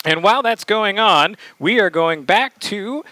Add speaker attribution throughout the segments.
Speaker 1: And while that's going on, we are going back to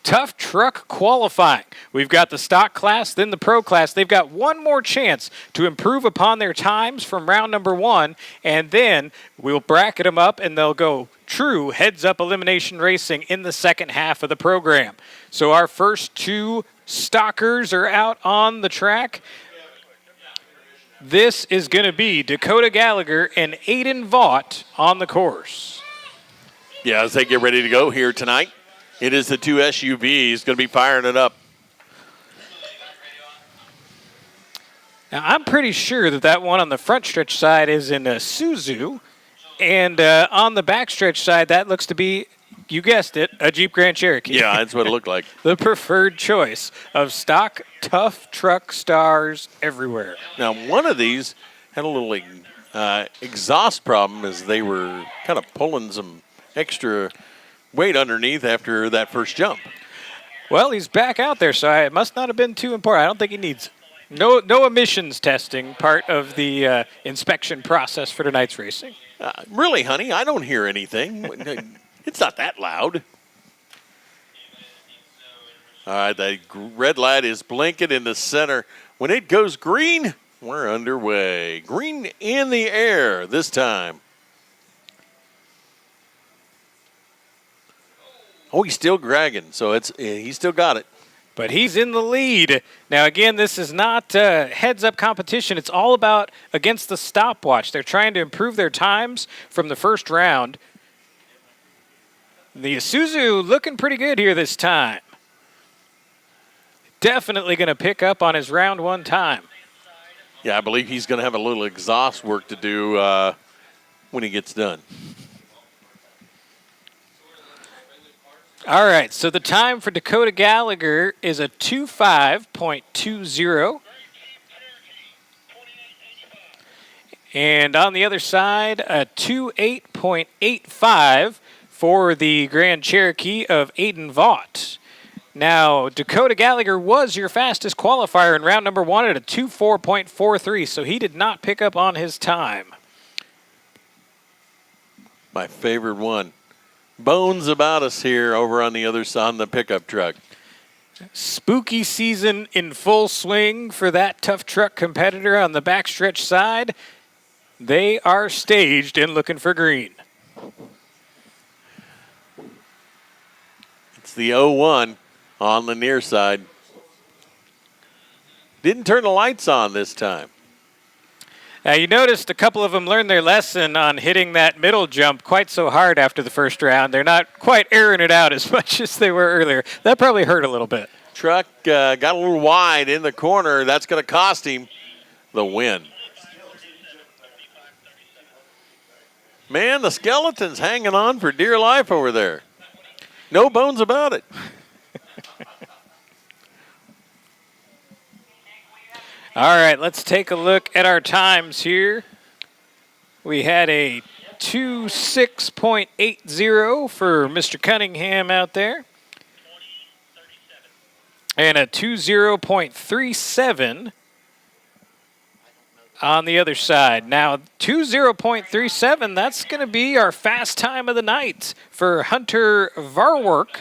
Speaker 1: Tough Truck qualifying. We've got the stock class, then the pro class. They've got one more chance to improve upon their times from round number 1, and then we'll bracket them up, and they'll go true heads-up elimination racing in the second half of the program. So our first 2 stockers are out on the track. This is going to be Dakota Gallagher and Aiden Vaught on the course.
Speaker 2: Yeah, as they get ready to go here tonight, it is the 2 SUVs going to be firing it up.
Speaker 1: Now, I'm pretty sure that one on the front stretch side is in a Suzu, and on the back stretch side, that looks to be, you guessed it, a Jeep Grand Cherokee.
Speaker 2: Yeah, that's what it looked like.
Speaker 1: The preferred choice of stock tough truck stars everywhere.
Speaker 2: Now, one of these had a little exhaust problem as they were kind of pulling some extra weight underneath after that first jump.
Speaker 1: Well, he's back out there, so it must not have been too important. I don't think he needs it. No emissions testing part of the inspection process for tonight's racing.
Speaker 2: Really, honey, I don't hear anything. It's not that loud. All right, the red light is blinking in the center. When it goes green, we're underway. Green in the air this time. Oh, he's still dragging, so he's still got it.
Speaker 1: But he's in the lead. Now, again, this is not heads-up competition. It's all about against the stopwatch. They're trying to improve their times from the first round. The Isuzu looking pretty good here this time. Definitely going to pick up on his round 1 time.
Speaker 2: Yeah, I believe he's going to have a little exhaust work to do when he gets done.
Speaker 1: All right, so the time for Dakota Gallagher is a 2:5.20. And on the other side, a 2:8.85 for the Grand Cherokee of Aiden Vaught. Now, Dakota Gallagher was your fastest qualifier in round number 1 at a 2:4.43, so he did not pick up on his time.
Speaker 2: My favorite one. Bones about us here over on the other side on the pickup truck.
Speaker 1: Spooky season in full swing for that tough truck competitor on the backstretch side. They are staged and looking for green.
Speaker 2: It's the 0-1 on the near side. Didn't turn the lights on this time.
Speaker 1: Now, you noticed a couple of them learned their lesson on hitting that middle jump quite so hard after the first round. They're not quite airing it out as much as they were earlier. That probably hurt a little bit.
Speaker 2: Truck got a little wide in the corner. That's going to cost him the win. Man, the skeleton's hanging on for dear life over there. No bones about it.
Speaker 1: All right, let's take a look at our times here. We had a 2:6.80 for Mr. Cunningham out there. And a 2:0.37 on the other side. Now, 2:0.37, that's going to be our fast time of the night for Hunter Varwork.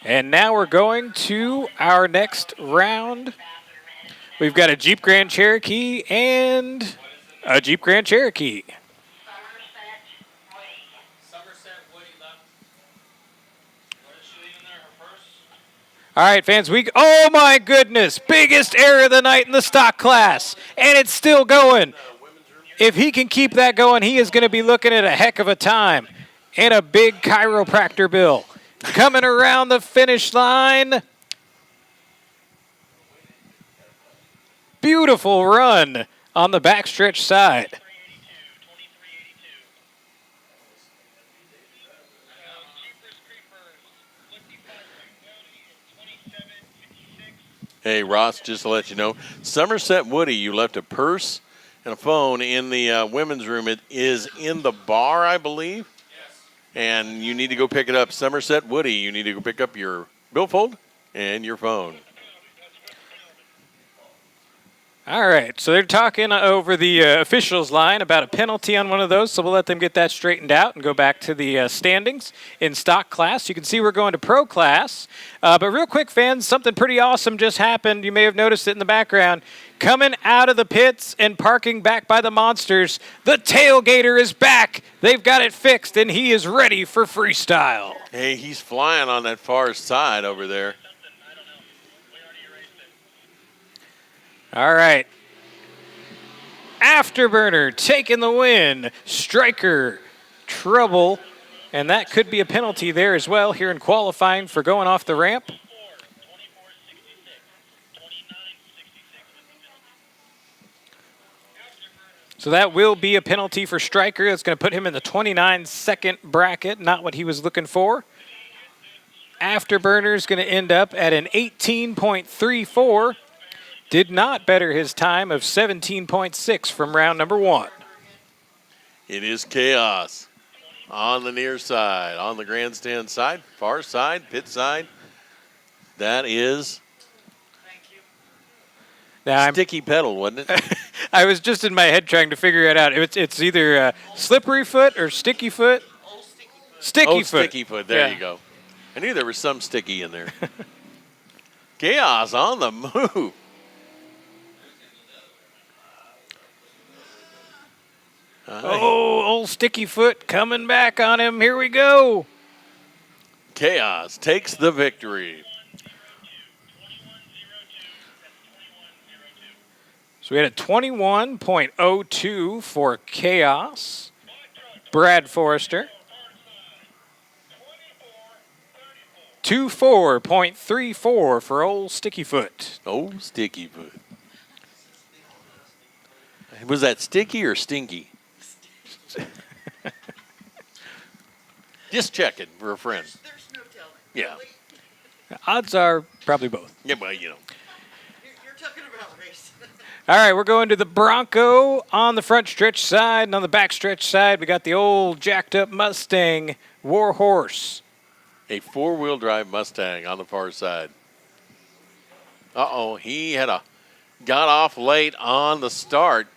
Speaker 1: And now we're going to our next round. We've got a Jeep Grand Cherokee and a Jeep Grand Cherokee. All right, fans, oh my goodness, biggest error of the night in the stock class, and it's still going. If he can keep that going, he is going to be looking at a heck of a time and a big chiropractor bill. Coming around the finish line. Beautiful run on the backstretch side.
Speaker 2: Hey, Ross, just to let you know, Somerset Woody, you left a purse and a phone in the women's room. It is in the bar, I believe. And you need to go pick it up. Somerset Woody, you need to go pick up your billfold and your phone.
Speaker 1: All right, so they're talking over the officials line about a penalty on one of those, so we'll let them get that straightened out and go back to the standings in stock class. You can see we're going to pro class. But real quick, fans, something pretty awesome just happened. You may have noticed it in the background. Coming out of the pits and parking back by the Monsters, the tailgater is back. They've got it fixed, and he is ready for freestyle.
Speaker 2: Hey, he's flying on that far side over there.
Speaker 1: All right. Afterburner taking the win. Striker, trouble. And that could be a penalty there as well here in qualifying for going off the ramp. So that will be a penalty for Striker. That's going to put him in the 29-second bracket, not what he was looking for. Afterburner is going to end up at an 18.34. Did not better his time of 17.6 from round number 1.
Speaker 2: It is chaos on the near side, on the grandstand side, far side, pit side. That is
Speaker 1: now
Speaker 2: sticky pedal, wasn't it?
Speaker 1: I was just in my head trying to figure it out. It's either slippery foot or sticky foot. Sticky foot.
Speaker 2: Sticky foot. There
Speaker 1: Yeah.
Speaker 2: you go. I knew there was some sticky in there. Chaos on the move.
Speaker 1: Oh, old sticky foot coming back on him. Here we go.
Speaker 2: Chaos takes the victory.
Speaker 1: So we had a 21.02 for Chaos. Brad Forrester. 24.34 for old sticky foot.
Speaker 2: Oh, sticky foot. Was that sticky or stinky? Just checking for a friend.
Speaker 3: There's no telling.
Speaker 2: Yeah.
Speaker 1: Odds are probably both.
Speaker 2: Yeah, well, you know.
Speaker 3: You're talking about race.
Speaker 1: All right, we're going to the Bronco on the front stretch side, and on the back stretch side, we got the old jacked up Mustang Warhorse.
Speaker 2: A four-wheel drive Mustang on the far side. Uh-oh, he got off late on the start.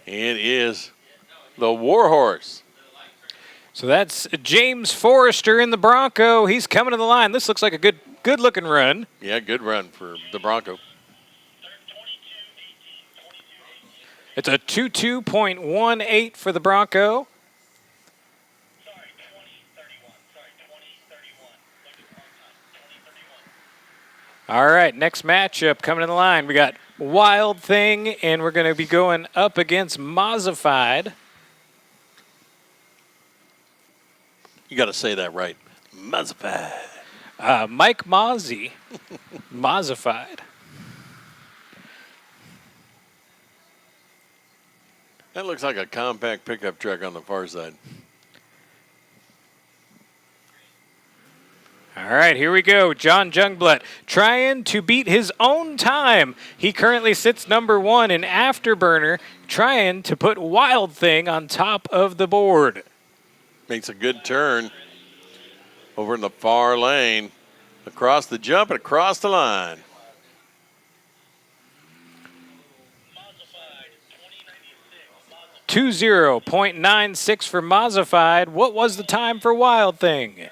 Speaker 2: It is the Warhorse.
Speaker 1: So that's James Forrester in the Bronco. He's coming to the line. This looks like a good looking run.
Speaker 2: Yeah, good run for the Bronco.
Speaker 1: It's a 22.18 for the Bronco. All right, next matchup coming in the line. We got Wild Thing, and we're going to be going up against Mozzified.
Speaker 2: You got to say that right. Mozzified.
Speaker 1: Mike Mozzie, Mozzified.
Speaker 2: That looks like a compact pickup truck on the far side.
Speaker 1: All right, here we go. John Jungblut trying to beat his own time. He currently sits number 1 in Afterburner, trying to put Wild Thing on top of the board.
Speaker 2: Makes a good turn over in the far lane. Across the jump and across the line.
Speaker 1: .96 for Mozzified. What was the time for Wild Thing?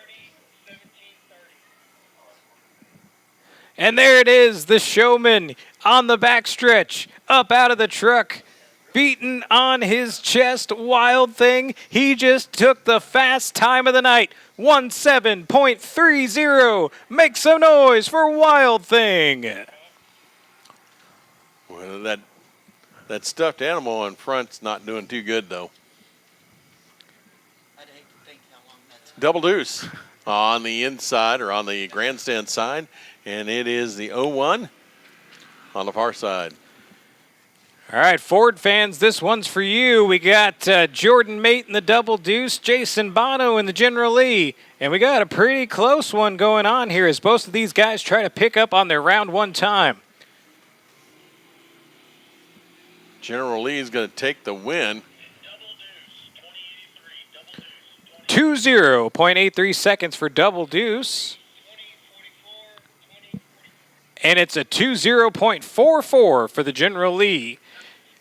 Speaker 1: And there it is, the showman on the backstretch, up out of the truck, beaten on his chest. Wild Thing, he just took the fast time of the night, 17.30. Make some noise for Wild Thing.
Speaker 2: Well, that stuffed animal in front's not doing too good, though.
Speaker 3: I'd hate to think how long that's.
Speaker 2: Double deuce on the inside or on the grandstand side, and it is the 0-1 on the far side.
Speaker 1: All right, Ford fans, this one's for you. We got Jordan Mate in the double deuce, Jason Bono in the General Lee. And we got a pretty close one going on here as both of these guys try to pick up on their round 1 time.
Speaker 2: General Lee is going to take the win.
Speaker 1: 20.83 seconds for double deuce. and it's a 2:0.44 for the General Lee.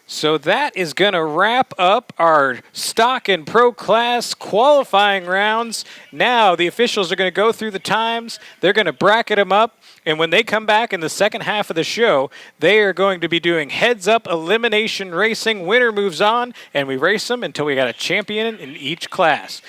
Speaker 1: So that is going to wrap up our stock and pro class qualifying rounds. Now the officials are going to go through the times. They're going to bracket them up. And when they come back in the second half of the show, they are going to be doing heads-up elimination racing. Winner moves on, and we race them until we got a champion in each class.